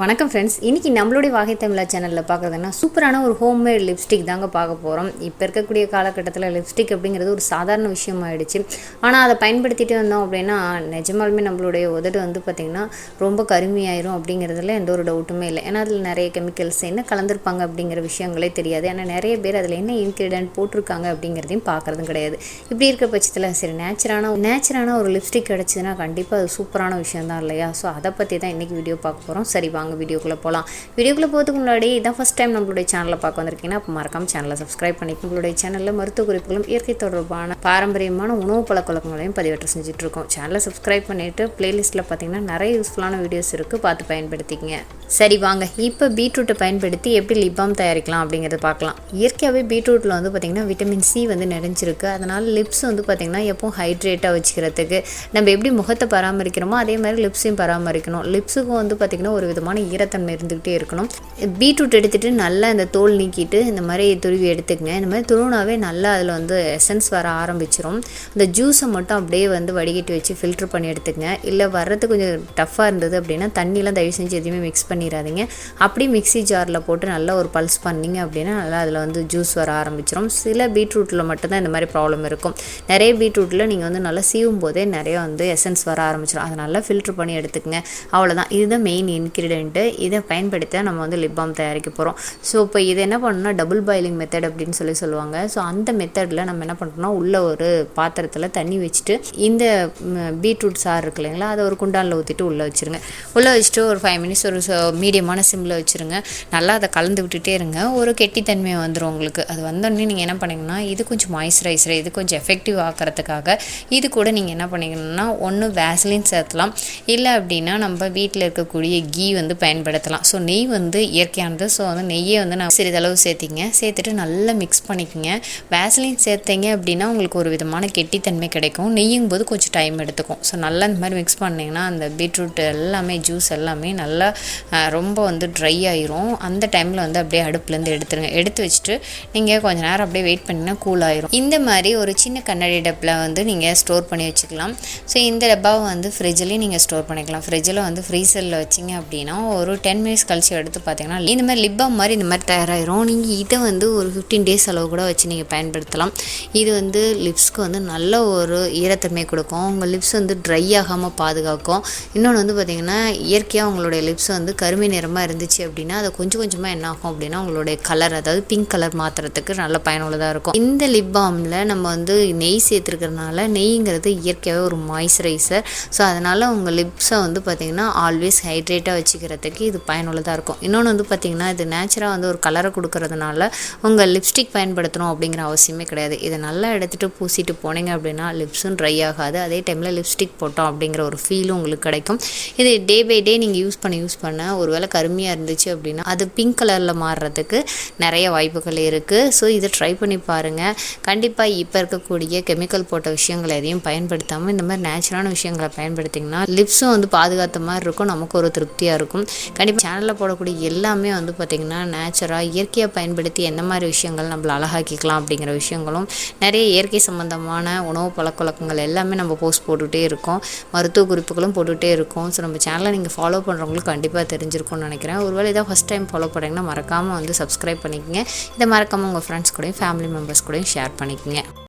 வணக்கம் ஃப்ரெண்ட்ஸ், இன்றைக்கி நம்மளுடைய வாகை தமிழா சேனலில் பார்க்குறதுன்னா சூப்பரான ஒரு ஹோம்மேட் லிப்ஸ்டிக் தாங்க பார்க்க போகிறோம். இப்போ இருக்கக்கூடிய காலகட்டத்தில் லிப்ஸ்டிக் அப்படிங்கிறது ஒரு சாதாரண விஷயம் ஆகிடுச்சு. ஆனால் அதை பயன்படுத்திட்டு வந்தோம் அப்படின்னா நிஜமாலுமே நம்மளுடைய உதடு பார்த்திங்கன்னா ரொம்ப கருமையாயிரும் அப்படிங்கிறதுல எந்த ஒரு டவுட்டுமே இல்லை. ஏன்னா அதில் நிறைய கெமிக்கல்ஸ் என்ன கலந்துருப்பாங்க அப்படிங்கிற விஷயங்களே தெரியாது. ஏன்னா நிறைய பேர் அதில் என்ன இன்க்ரீடியன்ட் போட்டிருக்காங்க அப்படிங்கிறதையும் பார்க்குறதும் கிடையாது. இப்படி இருக்க பட்சத்தில் சரி நேச்சரான ஒரு லிப்ஸ்டிக் கிடச்சிதுன்னா கண்டிப்பாக அது சூப்பரான விஷயம் தான் இல்லையா? ஸோ அதை பற்றி தான் இன்றைக்கி வீடியோ பார்க்க போகிறோம். சரி வாங்க வீடியோக்குள்ளே போகலாம். வீடியோக்குள்ளே போகிறதுக்கு முன்னாடி இதான் ஃபஸ்ட் டைம் நம்மளுடைய சேனலை பார்க்க வந்திருக்கீங்கன்னா அப்போ மறக்காம சேனலை சப்ஸ்கிரைப் பண்ணிட்டு நம்மளுடைய சேனலில் மருத்துவ குறிப்புகளும் இயற்கை தொடர்பான பாரம்பரியமான உணவு பழக்கவழக்கங்களையும் பதிவேற்றம் செஞ்சுட்டு இருக்கோம். சேனலை சப்ஸ்கிரைப் பண்ணிவிட்டு பிளேலிஸ்ட்டில் பார்த்தீங்கன்னா நிறைய யூஸ்ஃபுல்லான வீடியோஸ் இருக்குது, பார்த்து பயன்படுத்திக்கங்க. சரி வாங்க இப்போ பீட்ரூட்டை பயன்படுத்தி எப்படி லிப்பாம் தயாரிக்கலாம் அப்படிங்கிறத பார்க்கலாம். இயற்கையாகவே பீட்ரூட்டில் பார்த்திங்கன்னா விட்டமின் சி நிறைஞ்சிருக்கு. அதனால் லிப்ஸ் பார்த்திங்கன்னா எப்பவும் ஹைட்ரேட்டாக வச்சுக்கிறதுக்கு நம்ம எப்படி முகத்தை பராமரிக்கிறோமோ அதே மாதிரி லிப்ஸையும் பராமரிக்கணும். லிப்ஸுக்கும் பார்த்திங்கன்னா ஒரு விதமான ஈரத்தன்மை இருந்துக்கிட்டே இருக்கணும். பீட்ரூட் எடுத்துகிட்டு நல்லா இந்த தோல் நீக்கிட்டு இந்த மாதிரி துருவி எடுத்துக்கங்க. இந்த மாதிரி துருவினாவே நல்லா அதில் எசன்ஸ் வர ஆரம்பிச்சிடும். அந்த ஜூஸை மட்டும் அப்படியே வடிகட்டி வச்சு ஃபில்ட்ரு பண்ணி எடுத்துக்கங்க. இல்லை வர்றது கொஞ்சம் டஃப்பாக இருந்தது அப்படின்னா தண்ணியெலாம் தயவு செஞ்சு எதுவுமே மிக்ஸ் பண்ணிடாதீங்க. அப்படி மிக்ஸி ஜாரில் போட்டு நல்லா ஒரு பல்ஸ் பண்ணிங்க அப்படின்னா நல்லா அதில் ஜூஸ் வர ஆரம்பிச்சிடும். சில பீட்ரூட்டில் மட்டும்தான் இந்த மாதிரி ப்ராப்ளம் இருக்கும். நிறைய பீட்ரூட்டில் நீங்கள் நல்லா சீவும் போதே நிறைய எசன்ஸ் வர ஆரம்பிச்சிடும். அதை நல்லா ஃபில்ட்ரு பண்ணி எடுத்துக்கங்க. அவ்வளோதான், இதுதான் மெயின் இன்க்ரீடியன்ட்டு. இதை பயன்படுத்த நம்ம லிப் பாம் தயாரிக்க போகிறோம். ஸோ இப்போ இது என்ன பண்ணணும்னா டபுள் பாயிலிங் மெத்தட் அப்படின்னு சொல்லுவாங்க. ஸோ அந்த மெத்தடில் நம்ம என்ன பண்ணுறோம்னா உள்ள ஒரு பாத்திரத்தில் தண்ணி வச்சுட்டு இந்த பீட்ரூட் சாறு இருக்கு இல்லைங்களா, அதை ஒரு குண்டானில் ஊற்றிட்டு உள்ளே வச்சுருங்க. உள்ளே வச்சுட்டு ஒரு 5 மினிட்ஸ் ஒரு மீடியமான சிம்மில் வச்சுருங்க. நல்லா அதை கலந்து விட்டுட்டே இருங்க. ஒரு கெட்டித்தன்மை வந்துடும் உங்களுக்கு. அது வந்தோடனே நீங்கள் என்ன பண்ணிங்கன்னா இது கொஞ்சம் மாய்ஸ்சரைசர், இது கொஞ்சம் எஃபெக்டிவ் ஆக்கிறதுக்காக இது கூட நீங்கள் என்ன பண்ணிக்கணும்னா ஒன்று வேஸ்லின் சேர்த்தலாம், இல்லை அப்படின்னா நம்ம வீட்டில் இருக்கக்கூடிய கீ பயன்படுத்தலாம். ஸோ நெய் இயற்கையானது. ஸோ நெய்யை நான் சிறிதளவு சேர்த்துட்டு நல்லா மிக்ஸ் பண்ணிக்கோங்க. வேஸ்லின் சேர்த்தீங்க அப்படின்னா உங்களுக்கு ஒரு விதமான கெட்டித்தன்மை கிடைக்கும். நெய்யும் போது கொஞ்சம் டைம் எடுத்துக்கும். ஸோ நல்லா இந்த மாதிரி மிக்ஸ் பண்ணிங்கன்னா அந்த பீட்ரூட் எல்லாமே ஜூஸ் எல்லாமே நல்லா ரொம்ப ட்ரை ஆயிரும். அந்த டைமில் அப்படியே அடுப்புலேருந்து எடுத்துருங்க. எடுத்து வச்சுட்டு நீங்கள் கொஞ்சம் நேரம் அப்படியே வெயிட் பண்ணிங்கன்னா கூல் ஆயிரும். இந்த மாதிரி ஒரு சின்ன கண்ணாடி டப்பில் நீங்கள் ஸ்டோர் பண்ணி வச்சுக்கலாம். ஸோ இந்த டப்பாவை ஃப்ரிட்ஜ்லேயும் நீங்கள் ஸ்டோர் பண்ணிக்கலாம். ஃப்ரிட்ஜில் ஃப்ரீசரில் வச்சிங்க அப்படின்னா ஒரு 10 மினிட்ஸ் கழிச்சு எடுத்து பார்த்தீங்கன்னா இந்த மாதிரி லிப் பாம் மாதிரி இந்த மாதிரி தயாராகிரும். நீங்கள் இதை ஒரு 15 டேஸ் அளவு கூட வச்சு நீங்கள் பயன்படுத்தலாம். இது லிப்ஸ்க்கு நல்ல ஒரு ஈரத்தன்மை கொடுக்கும். உங்கள் லிப்ஸ் ட்ரை ஆகாமல் பாதுகாக்கும். இன்னொன்று பார்த்தீங்கன்னா இயற்கையாக உங்களுடைய லிப்ஸ் கருமை நிறமாக இருந்துச்சு அப்படின்னா அதை கொஞ்சம் கொஞ்சமாக என்ன ஆகும் அப்படின்னா உங்களுடைய கலர், அதாவது பிங்க் கலர் மாற்றுறதுக்கு நல்ல பயனுள்ளதாக இருக்கும். இந்த லிப் பாமில் நம்ம நெய் சேர்த்துருக்கிறதுனால நெய்ங்கிறது இயற்கையாகவே ஒரு மாய்ஸ்சரைசர். ஸோ அதனால் உங்கள் லிப்ஸை பார்த்தீங்கன்னா ஆல்வேஸ் ஹைட்ரேட்டாக வச்சுக்கிறதுக்கு இது பயனுள்ளதாக இருக்கும். இன்னொன்று பார்த்தீங்கன்னா இது நேச்சுராக ஒரு கலரை கொடுக்கறதுனால உங்கள் லிப்ஸ்டிக் பயன்படுத்தணும் அப்படிங்கிற அவசியமே கிடையாது. இதை நல்லா எடுத்துகிட்டு பூசிட்டு போனீங்க அப்படின்னா லிப்ஸும் ட்ரை ஆகாது. அதே டைமில் லிப்ஸ்டிக் போட்டோம் அப்படிங்கிற ஒரு ஃபீலும் உங்களுக்கு கிடைக்கும். இது டே பை டே நீங்கள் யூஸ் பண்ண ஒரு வேளை கருமையாக இருந்துச்சு அப்படின்னா அது பிங்க் கலரில் மாறுறதுக்கு நிறைய வாய்ப்புகள் இருக்குது. ஸோ இதை ட்ரை பண்ணி பாருங்கள். கண்டிப்பாக இப்போ இருக்கக்கூடிய கெமிக்கல் போட்ட விஷயங்களை எதையும் பயன்படுத்தாமல் இந்த மாதிரி நேச்சுரலான விஷயங்களை பயன்படுத்திங்கன்னா லிப்ஸும் பாதுகாத்த மாதிரி இருக்கும். நமக்கு ஒரு திருப்தியாக இருக்கும். கண்டிப்பாக சேனலில் போடக்கூடிய எல்லாமே பார்த்திங்கன்னா நேச்சுராக இயற்கையாக பயன்படுத்தி எந்த மாதிரி விஷயங்கள் நம்மளை அழகாக்கிக்கலாம் அப்படிங்கிற விஷயங்களும் நிறைய இயற்கை சம்மந்தமான உணவு பழக்கவழக்கங்கள் எல்லாமே நம்ம போஸ்ட் போட்டுகிட்டே இருக்கோம். மருத்துவ குறிப்புகளும் போட்டுகிட்டே இருக்கோம். ஸோ நம்ம சேனலை நீங்கள் ஃபாலோ பண்ணுறவங்களுக்கு கண்டிப்பாக தெரிஞ்சிருக்கும்னு நினைக்கிறேன். ஒருவேளை இதான் ஃபஸ்ட் டைம் ஃபாலோ பண்ணுறீங்கன்னா மறக்காமல் சப்ஸ்கிரைப் பண்ணிக்கங்க. இதை மறக்காமல் உங்கள் ஃப்ரெண்ட்ஸ் கூடயும் ஃபேமிலி மெம்பர்ஸ் கூடயும் ஷேர் பண்ணிக்கங்க.